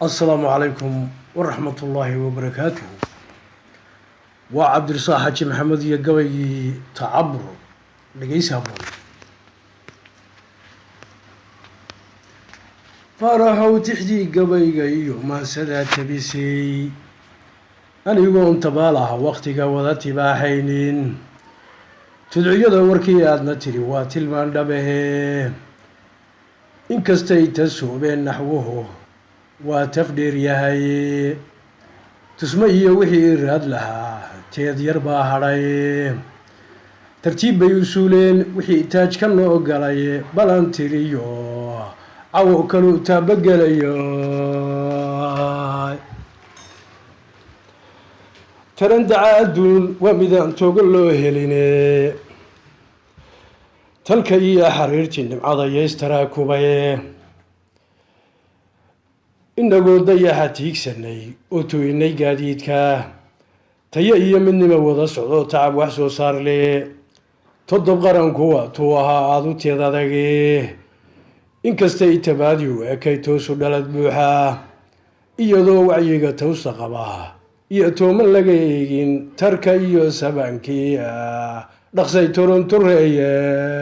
السلام عليكم ورحمة الله وبركاته. وعبد الرزاق حاج محمد يقوي تعبر لقيس هبون فرحوا تحدي قوي ما سدات بيسي أنا يقوم تبالها وقتك وذاتي باحينين تدعي وركي أدنى تريوات المندبه إن كستيتسو بين نحوه وتفدير يهي تسميه وحي راد لها تيدير باهراي ترتيب بيوسولين وحي تاج كانو قلاي بلانتيريو عو كانو تابقلايو ترند عادون ومدان توقلو هليني تلك إيا حريرتي نمعضا يستراكو بايه inagoo dayaxa tiigsanay oo tooynay gaadiidka tayo iyo midnimo wada socdo tacab wax soo saar leh toddob qarankuwa tuu ahaa aad u teed adage inkastay tabaadiyu ekay toosu dhalad buuxa iyadoo wacyiga tawsa qaba iyo tooman laga eegin tarka iyo sabaankii dhaqsay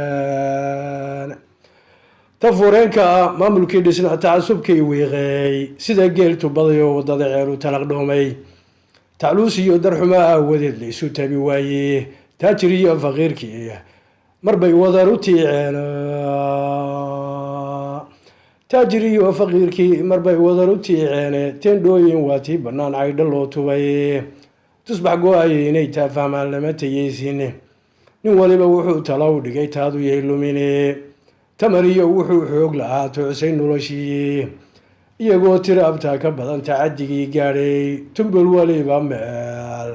torontoreeyeen تفورينكا ماملكي دسنا تعصبكي ويغي سيدا جيلتو بديو ودادا عيرو تلقدومي تعلوسي ودرحما وديد لي سو تابي واي تاجري فقيركي مربي وداروتي عينا تاجري وفقيركي مربي وداروتي عينا تندوين واتي بنان عيدلو توبي تصبح قواي نيتا فاهمان لما تيسيني نوالي بوحو تلاو دقاي تادو يهلوميني تمريو وحو حوق لها توعسين نولشي iyagoo tiro abtaa ka badan tacaddigii gaadhay tumbul waliba meel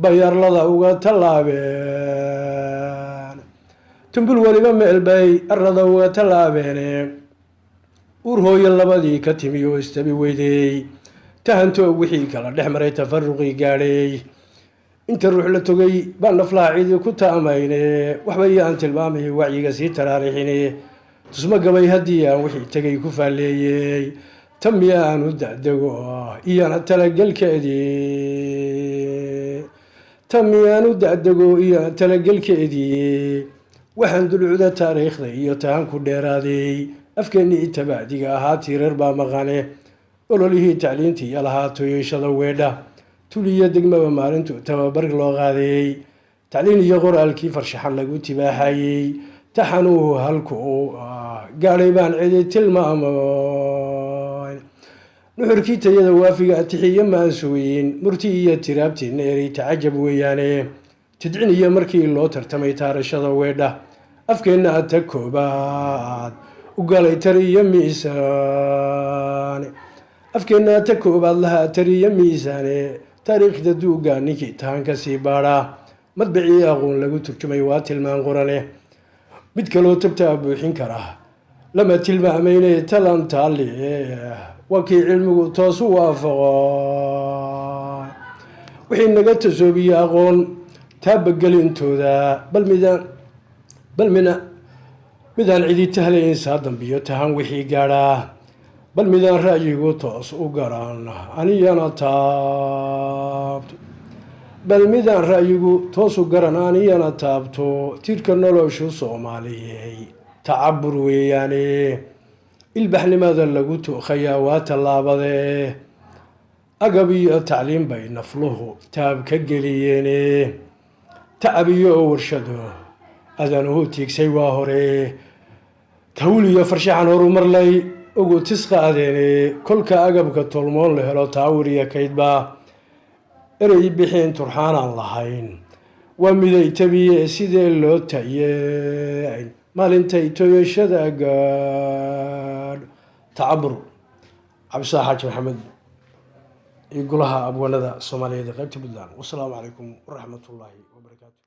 bayarlada uga tallaabeen tumbul waliba meel bay arlada uga tallaabeen uur hooyo labadii ka timi oo istabi weyday tahantoo wixii kala dhex maray tafaruqii gaadhay inta ruux la togay baan naflaha ciidii ku taamayne waxba iyaan tilmaamay wacyiga sii taraarixine tusma gabay haddii aan wixii tegay ku faaleeyey tammi aanu da'dego iyana talagelkeedii waxaan dulcuda taariikhda iyo tahan ku dheeraaday afkeennii tabaadiga ahaa tiirar baa maqane ololihii tacliintii lahaa toyashada weedha tuliyo degmaba maalintu tababar loo qaaday tacliin iyo qoraalkii farshaxan lagu tibaaxayey taxanuuhu halku gaadhay baan cidi tilmaamay nuxurkii tayada waafiga atixiyo maansuweyn murti iyo tiraabtiina erey tacajab weeyaane tidcin iyo markii loo tartamay taarashada weedha afkeenna ata koobaad u galay tariyo miisaane afkeenna ata koobaad lahaa tariyo miisaane taariikhda duuga ninkii tahan ka sii baadha madbacii aqoon lagu turjumay waa tilmaan qorane mid kaloo tabtaa buuxin kara lama tilmaamayne talantaali waa kii cilmigu toosu waafaqo wixii naga tasoobiye aqoon taabagelintooda bal midaan cidi tahlayn saa dambiyo tahan wixii gaadhaa bal midaan ra'yigu toos u garan aniyana taabto bal midaan ra'yigu toosu garan aniyana taabto tiirka noloshu soomaaliyey tacabur weeyaane ilbaxnimada lagu tuuqayaa waa tallaabade agab iyo tacliin bay nafluhu taab ka geliyeene tacab iyo warshado adanuhu tiigsay waa hore tawl iyo farshaxan horumarlay ugu tisqaadeene kolka agabka tolmoon la helo taawir iyo kaydba erey bixiin turxaanaan lahayn waa miday tabiye sidee loo tayey maalintay toyashada gaadh tacabur cabdisaaq xaaji maxamed iyo golaha abwaanada soomaaliyeed qaybta puntland wasalaamu calaykum waraxmatullaahi wabarakaatu.